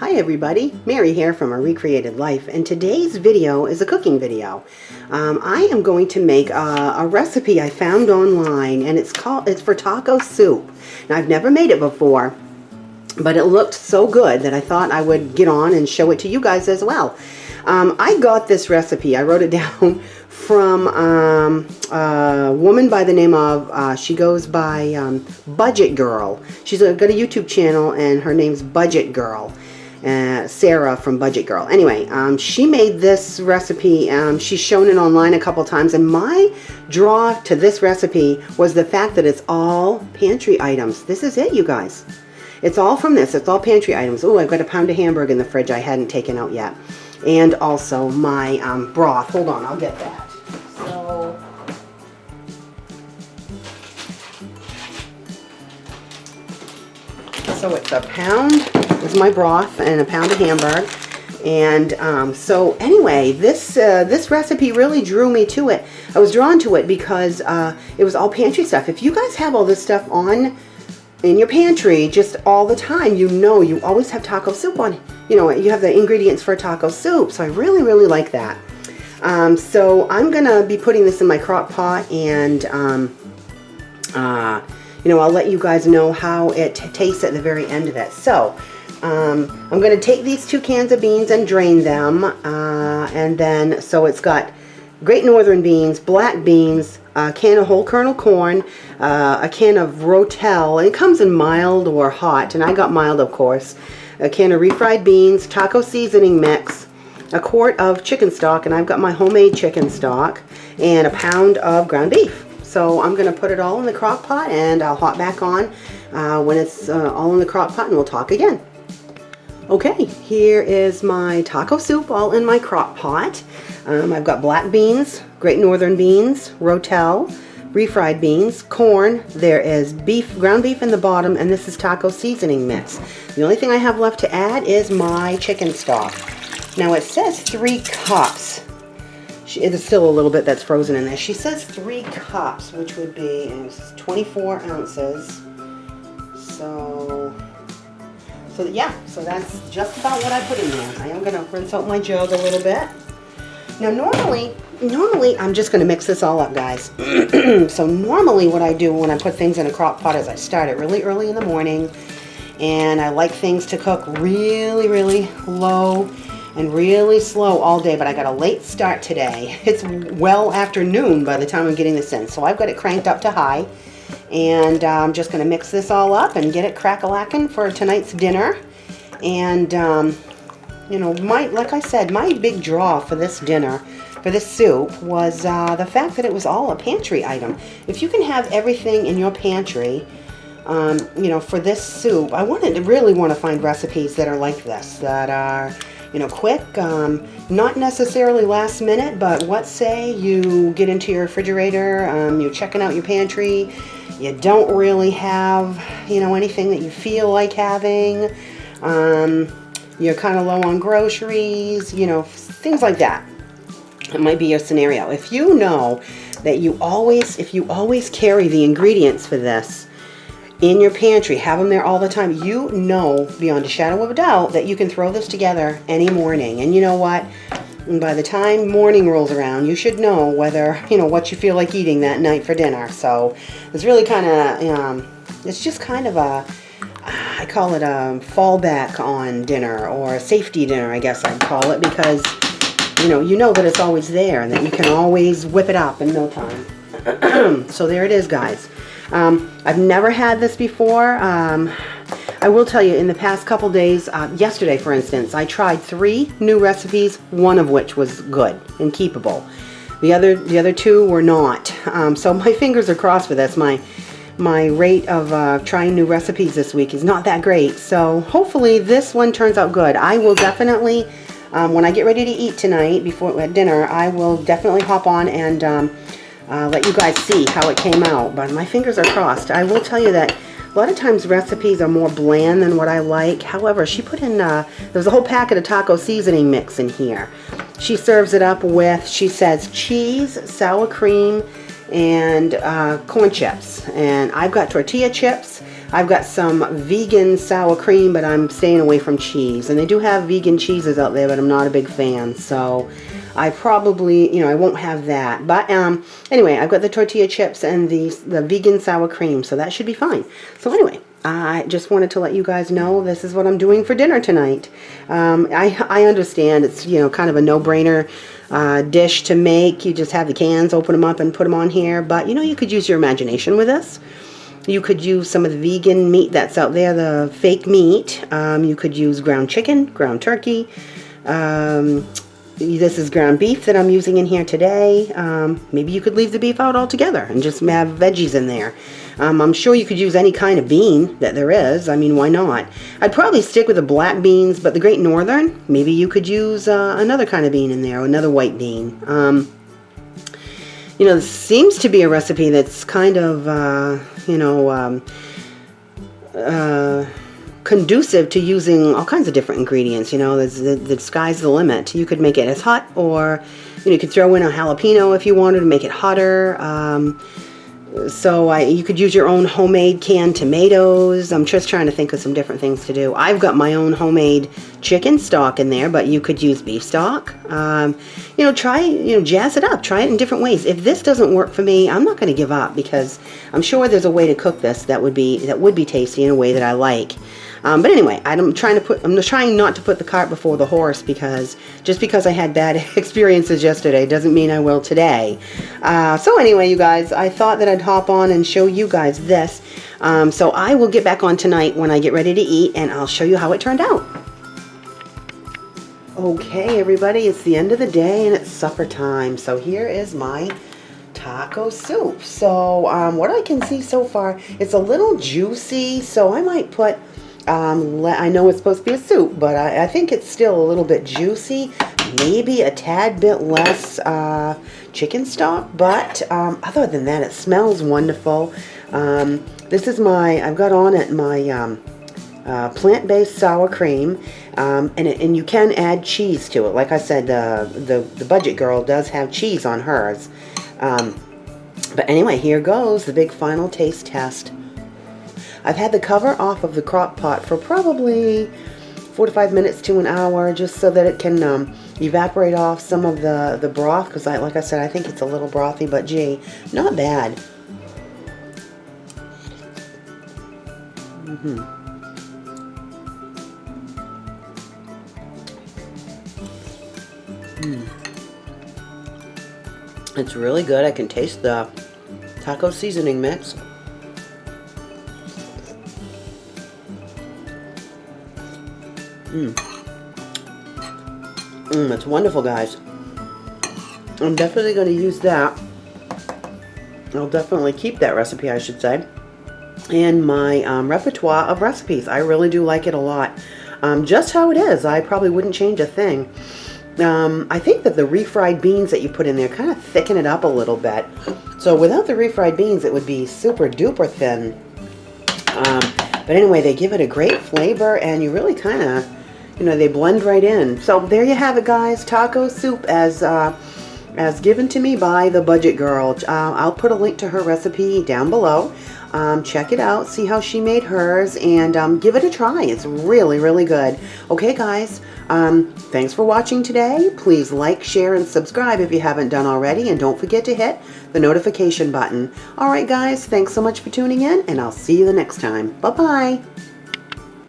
Hi everybody, Mary here from A Recreated Life, and today's video is a cooking video. I am going to make a recipe I found online, and it's for taco soup. Now I've never made it before, but it looked so good that I thought I would get on and show it to you guys as well. I got this recipe, I wrote it down from a woman by the name of, she goes by Budget Girl. She's got a YouTube channel and her name's Budget Girl. Sarah from Budget Girl. Anyway, she made this recipe. She's shown it online a couple times, and my draw to this recipe was the fact that it's all pantry items. This is it, you guys. It's all from this. It's all pantry items. Oh, I've got a pound of hamburger in the fridge I hadn't taken out yet. And also my broth. Hold on, I'll get that. So it's a pound is my broth and a pound of hamburger. And so anyway, this recipe really drew me to it. I was drawn to it because it was all pantry stuff. If you guys have all this stuff in your pantry just all the time, you know you always have taco soup on. You know, you have the ingredients for taco soup. So I really, really like that. So I'm going to be putting this in my crock pot, and you know, I'll let you guys know how it tastes at the very end of it. So I'm going to take these 2 cans of beans and drain them, and then so it's got Great Northern beans, black beans, a can of whole kernel corn, a can of Rotel, and it comes in mild or hot, and I got mild, of course, a can of refried beans, taco seasoning mix, a quart of chicken stock, and I've got my homemade chicken stock, and a pound of ground beef. So I'm going to put it all in the crock pot, and I'll hop back on when it's all in the crock pot, and we'll talk again. Okay, here is my taco soup all in my crock pot. I've got black beans, Great Northern beans, Rotel, refried beans, corn. There is beef, ground beef in the bottom, and this is taco seasoning mix. The only thing I have left to add is my chicken stock. Now it says 3 cups. There's still a little bit that's frozen in there. She says 3 cups, which would be 24 ounces. So yeah, so that's just about what I put in there. I am going to rinse out my jug a little bit. Now normally I'm just going to mix this all up, guys. So normally what I do when I put things in a crock pot is I start it really early in the morning, and I like things to cook really, really low and really slow all day, but I got a late start today. It's well after noon by the time I'm getting this in, so I've got it cranked up to high, and I'm just going to mix this all up and get it crack-a-lackin' for tonight's dinner. And you know, like I said, my big draw for this dinner, for this soup, was the fact that it was all a pantry item. If you can have everything in your pantry, you know, for this soup, I really want to find recipes that are like this, that are, you know, quick, not necessarily last minute, but what say you get into your refrigerator, you're checking out your pantry, you don't really have, you know, anything that you feel like having, you're kind of low on groceries, you know, things like that. It might be your scenario. If you know that if you always carry the ingredients for this in your pantry, have them there all the time, you know beyond a shadow of a doubt that you can throw this together any morning. And you know what? By the time morning rolls around, you should know whether, you know, what you feel like eating that night for dinner. So it's really kind of, it's just kind of a, I call it a fallback on dinner, or a safety dinner, I guess I'd call it, because, you know that it's always there and that you can always whip it up in no time. So there it is, guys. I've never had this before. I will tell you, in the past couple days, yesterday for instance, I tried 3 new recipes, one of which was good and keepable. The other 2 were not. So my fingers are crossed for this. My rate of trying new recipes this week is not that great. So hopefully this one turns out good. I will definitely, when I get ready to eat tonight at dinner, I will definitely hop on and let you guys see how it came out. But my fingers are crossed. I will tell you that a lot of times recipes are more bland than what I like. However, she put in, there's a whole packet of taco seasoning mix in here. She serves it up with, she says, cheese, sour cream, and corn chips. And I've got tortilla chips. I've got some vegan sour cream, but I'm staying away from cheese. And they do have vegan cheeses out there, but I'm not a big fan. So I probably, I won't have that. But anyway, I've got the tortilla chips and the vegan sour cream, so that should be fine. So anyway, I just wanted to let you guys know this is what I'm doing for dinner tonight. I understand it's, kind of a no-brainer dish to make. You just have the cans, open them up, and put them on here. But, you could use your imagination with this. You could use some of the vegan meat that's out there, the fake meat. You could use ground chicken, ground turkey. This is ground beef that I'm using in here today. Maybe you could leave the beef out altogether and just have veggies in there. I'm sure you could use any kind of bean that there is. I mean, why not? I'd probably stick with the black beans, but the Great Northern, maybe you could use another kind of bean in there, another white bean. This seems to be a recipe that's kind of, conducive to using all kinds of different ingredients. The sky's the limit. You could make it as hot, or you could throw in a jalapeno if you wanted to make it hotter. You could use your own homemade canned tomatoes. I'm just trying to think of some different things to do. I've got my own homemade chicken stock in there, but you could use beef stock. Jazz it up. Try it in different ways. If this doesn't work for me, I'm not going to give up, because I'm sure there's a way to cook this that would be tasty in a way that I like. But anyway, I'm trying not to put the cart before the horse, because just because I had bad experiences yesterday doesn't mean I will today. So anyway, you guys, I thought that I'd hop on and show you guys this. So I will get back on tonight when I get ready to eat, and I'll show you how it turned out. Okay, everybody, it's the end of the day and it's supper time. So here is my taco soup. So what I can see so far, it's a little juicy, so I might put I know it's supposed to be a soup, but I think it's still a little bit juicy. Maybe a tad bit less chicken stock, but other than that, it smells wonderful. This is I've got on it my plant-based sour cream, and you can add cheese to it. Like I said, the budget girl does have cheese on hers. But anyway, here goes the big final taste test. I've had the cover off of the crock pot for probably 45 minutes to an hour, just so that it can evaporate off some of the broth, because like I said, I think it's a little brothy, but gee, not bad. It's really good. I can taste the taco seasoning mix. It's wonderful, guys. I'm definitely going to use that. I'll definitely keep that recipe, I should say, in my repertoire of recipes. I really do like it a lot. Just how it is. I probably wouldn't change a thing. I think that the refried beans that you put in there kind of thicken it up a little bit. So without the refried beans, it would be super duper thin. But anyway, they give it a great flavor, and you really kind of, they blend right in. So there you have it, guys. Taco soup as given to me by the budget girl. I'll put a link to her recipe down below. Check it out, see how she made hers, and give it a try. It's really, really good. Okay, guys, thanks for watching today. Please like, share, and subscribe if you haven't done already, and don't forget to hit the notification button. All right, guys, thanks so much for tuning in, and I'll see you the next time. Bye-bye.